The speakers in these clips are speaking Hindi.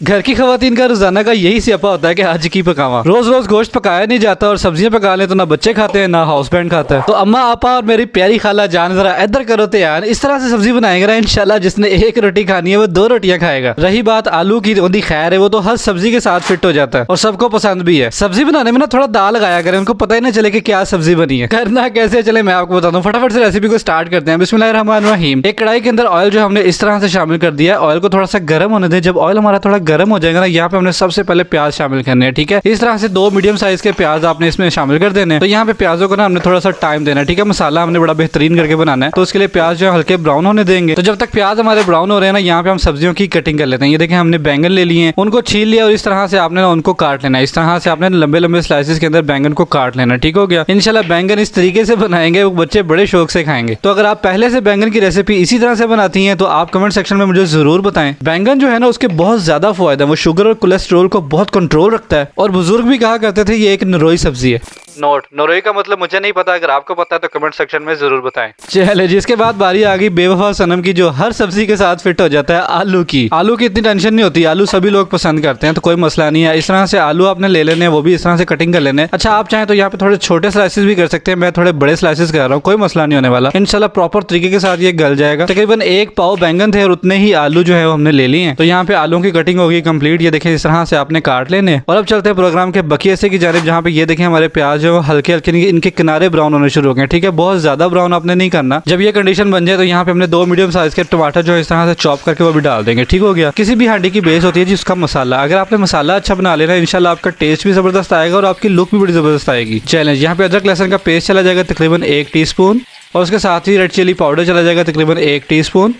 घर की खवातीन का रोजाना का यही स्यापा होता है कि आज की पकावा। रोज रोज गोश्त पकाया नहीं जाता और सब्जियां पका ले तो ना बच्चे खाते हैं ना हाउस बैंड खाता है। तो अम्मा आपा और मेरी प्यारी खाला जान जरा इधर करो तो यार, इस तरह से सब्जी बनाएंगे ना इंशाल्लाह जिसने एक रोटी खानी है वो 2 रोटियां खाएगा। रही बात आलू की, ओंदी खैर है, वो तो हर सब्जी के साथ फिट हो जाता है और सबको पसंद भी है। सब्जी बनाने में ना थोड़ा दाल लगाया करें, उनको पता ही ना चले कि क्या सब्जी बनी है। करना कैसे चले मैं आपको बताता हूँ। फटाफट से रेसिपी को स्टार्ट करते हैं। बिस्मिल्लाहिर्रहमानिर्रहीम। एक कढ़ाई के अंदर ऑयल जो हमने इस तरह से शामिल कर दिया है। ऑयल को थोड़ा सा गर्म होने दें। जब ऑयल हमारा थोड़ा गर्म हो जाएगा ना, यहाँ पे हमने सबसे पहले प्याज शामिल करने हैं। ठीक है, इस तरह से 2 मीडियम साइज के प्याज आपने इसमें शामिल कर देने हैं। तो यहाँ पे प्याजों को ना हमने थोड़ा सा टाइम देना है। ठीक है, मसाला हमने बड़ा बेहतरीन करके बनाना है, तो उसके लिए प्याज जो है हल्के ब्राउन होने देंगे। तो जब तक प्याज हमारे ब्राउन हो रहे हैं ना, यहाँ पे हम सब्जियों की कटिंग कर लेते हैं। ये देखें हमने बैंगन ले लिए हैं, उनको छील लिया और इस तरह से आपने उनको काट लेना है। इस तरह से आपने लंबे लंबे स्लाइसेस के अंदर बैंगन को काट लेना। ठीक हो गया। इंशाल्लाह बैंगन इस तरीके से बनाएंगे वो बच्चे बड़े शौक से खाएंगे। तो अगर आप पहले से बैंगन की रेसिपी इसी तरह से बनाती हैं तो आप कमेंट सेक्शन में मुझे जरूर बताएं। बैंगन जो है ना उसके बहुत ज्यादा फायदा है, वो शुगर और कोलेस्ट्रॉल को बहुत कंट्रोल रखता है और बुजुर्ग भी कहा करते थे ये एक नरोई सब्जी है। नोट, नरोई का मतलब मुझे नहीं पता, अगर आपको पता है तो कमेंट सेक्शन में जरूर बताएं। चले, जिसके बाद बारी आ गई बेवफा सनम की, जो हर सब्जी के साथ फिट हो जाता है, आलू की। आलू की इतनी टेंशन नहीं होती, आलू सभी लोग पसंद करते हैं तो कोई मसला नहीं है। इस तरह से आलू आपने ले लेने हैं, वो भी इस तरह से कटिंग कर लेने हैं। अच्छा, आप चाहें तो यहाँ पे थोड़े छोटे स्लाइसेस भी कर सकते हैं, मैं थोड़े बड़े स्लाइसेस कर रहा हूँ, कोई मसला नहीं होने वाला। इंशाल्लाह प्रॉपर तरीके के साथ ये गल जाएगा। तकरीबन 1 पाव बैंगन थे और उतने ही आलू जो है वो हमने ले लिए हैं। तो यहाँ पे आलू की कटिंग होगी कंप्लीट। ये देखें इस तरह से आपने काट लेने। और अब चलते हैं प्रोग्राम के बकिए से की जानिब, जहाँ पे ये देखें हमारे प्याज जो हल्के हल्के इनके किनारे ब्राउन होने शुरू हो गए। ठीक है, बहुत ज्यादा ब्राउन आपने नहीं करना। जब ये कंडीशन बन जाए तो यहाँ पे हमने 2 मीडियम साइज के टमाटर जो है इस तरह से चॉप करके वो भी डाल देंगे। ठीक हो गया। किसी भी हांडी की बेस होती है जी उसका मसाला। अगर आपने मसाला अच्छा बना लेना इंशाल्लाह आपका टेस्ट भी जबरदस्त आएगा और आपकी लुक भी बड़ी जबरदस्त आएगी। चैलेंज, यहाँ पे अदरक लहसुन का पेस्ट चला जाएगा तकरीबन 1 टीस्पून और उसके साथ ही रेड चिली पाउडर चला जाएगा तकरीबन 1 टीस्पून।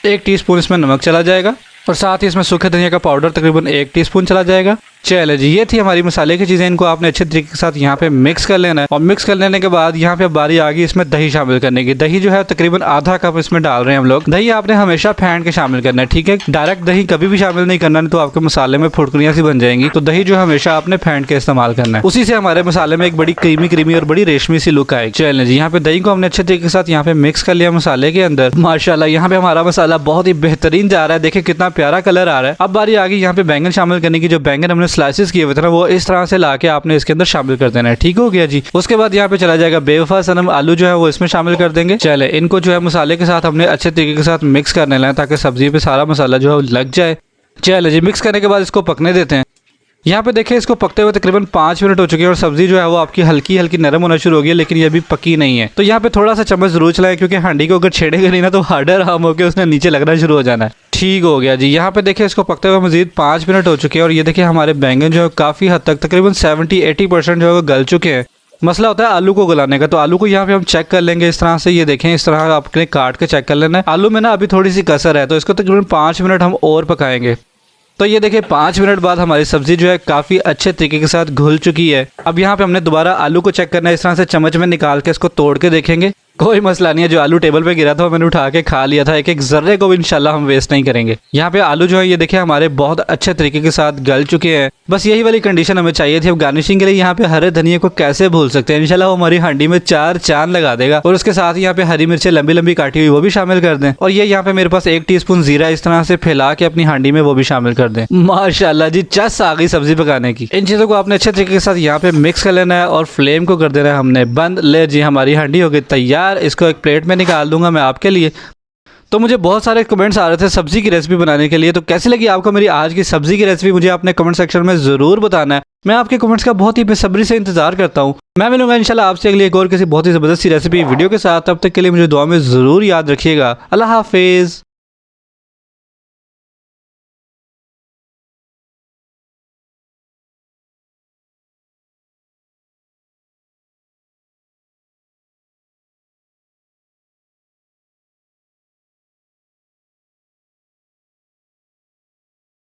1 टीस्पून इसमें नमक चला जाएगा और साथ ही इसमें सूखे धनिया का पाउडर तकरीबन 1 टीस्पून चला जाएगा। चले जी, ये थी हमारी मसाले की चीज़ें। इनको आपने अच्छे तरीके के साथ यहाँ पे मिक्स कर लेना है और मिक्स कर लेने के बाद यहाँ पे बारी आ गई इसमें दही शामिल करने की। दही जो है तकरीबन आधा कप इसमें डाल रहे हैं हम लोग। दही आपने हमेशा फेंट के शामिल करना है। ठीक है, डायरेक्ट दही कभी भी शामिल नहीं करना, नहीं तो आपके मसाले में फुड़कड़ियाँ सी बन जाएंगी। तो दही जो हमेशा आपने फेंट के इस्तेमाल करना है, उसी से हमारे मसाले में एक बड़ी क्रीमी और बड़ी रेशमी सी लुक आएगी। चले जी, यहाँ पे दही को हमने अच्छे तरीके के साथ यहाँ पे मिक्स कर लिया मसाले के अंदर। माशाल्लाह यहाँ पे हमारा मसाला बहुत ही बेहतरीन जा रहा है। देखिए कितना प्यारा कलर आ रहा है। अब बारी आ गई यहाँ पे बैंगन शामिल करने की। जो बैंगन हमने स्लाइसेस किए हुए थे वो इस तरह से लाके आपने इसके अंदर शामिल कर देना है। ठीक हो गया जी। उसके बाद यहाँ पे चला जाएगा बेवफा सनम आलू जो है वो इसमें शामिल कर देंगे। चले, इनको जो है मसाले के साथ हमने अच्छे तरीके के साथ मिक्स करने लेना ताकि सब्जी पे सारा मसाला जो है लग जाए। चले जी, मिक्स करने के बाद इसको पकने देते हैं। यहाँ पे देखें इसको पकते हुए तकरीबन 5 मिनट हो चुके हैं और सब्जी जो है वो आपकी हल्की हल्की नरम होना शुरू हो गई है, लेकिन ये अभी पकी नहीं है। तो यहाँ पे थोड़ा सा चम्मच जरूर चलाएं क्योंकि हांडी को अगर छेड़ेगा नहीं ना तो हार्डर हम होकर उसने नीचे लगना शुरू हो जाना है। ठीक हो गया जी। यहाँ पे देखें इसको पकते हुए मजीद 5 मिनट हो चुके हैं और ये देखिए हमारे बैंगन जो है काफ़ी हद तक तकरीबन 70-80% जो है वो गल चुके हैं। मसला होता है आलू को गलाने का, तो आलू को यहाँ पे हम चेक कर लेंगे इस तरह से। ये देखें इस तरह आपने काट के चेक कर लेना है। आलू में ना अभी थोड़ी सी कसर है तो इसको तकरीबन 5 मिनट हम और पकाएंगे। तो ये देखिए 5 मिनट बाद हमारी सब्जी जो है काफ़ी अच्छे तरीके के साथ घुल चुकी है। अब यहाँ पे हमने दोबारा आलू को चेक करना है। इस तरह से चम्मच में निकाल के इसको तोड़ के देखेंगे, कोई मसला नहीं है। जो आलू टेबल पे गिरा था वो मैंने उठा के खा लिया था। एक एक जर्रे को भी इंशाल्लाह हम वेस्ट नहीं करेंगे। यहाँ पे आलू जो है ये देखिए हमारे बहुत अच्छे तरीके के साथ गल चुके हैं। बस यही वाली कंडीशन हमें चाहिए थी। अब गार्निशिंग के लिए यहाँ पे हरे धनिया को कैसे भूल सकते हैं, इंशाल्लाह वो हमारी हांडी में 4 चांद लगा देगा। और उसके साथ ही यहाँ पे हरी मिर्चें लंबी लंबी काटी हुई वो भी शामिल कर दें। और ये यहाँ पे मेरे पास 1 टीस्पून जीरा इस तरह से फैला के अपनी हांडी में वो भी शामिल कर दें। माशाल्लाह जी, चस आ गई सब्जी पकाने की। इन चीज़ों को आपने अच्छे तरीके के साथ यहाँ पे मिक्स कर लेना है और फ्लेम को कर देना है हमने बंद। ले जी, हमारी हांडी हो गई तैयार। इसको एक प्लेट में निकाल दूंगा मैं आपके लिए। तो मुझे बहुत सारे कमेंट्स आ रहे थे सब्जी की रेसिपी बनाने के लिए, तो कैसी लगी आपको मेरी आज की सब्जी की रेसिपी मुझे अपने कमेंट सेक्शन में ज़रूर बताना है। मैं आपके कमेंट्स का बहुत ही बेसब्री से इंतजार करता हूँ। मैं मिलूंगा इंशाल्लाह आपसे अगली एक और किसी बहुत ही ज़बरदस्त सी रेसिपी वीडियो के साथ। तब तक के लिए मुझे दुआ में ज़रूर याद रखिएगा। अल्लाह हाफिज़।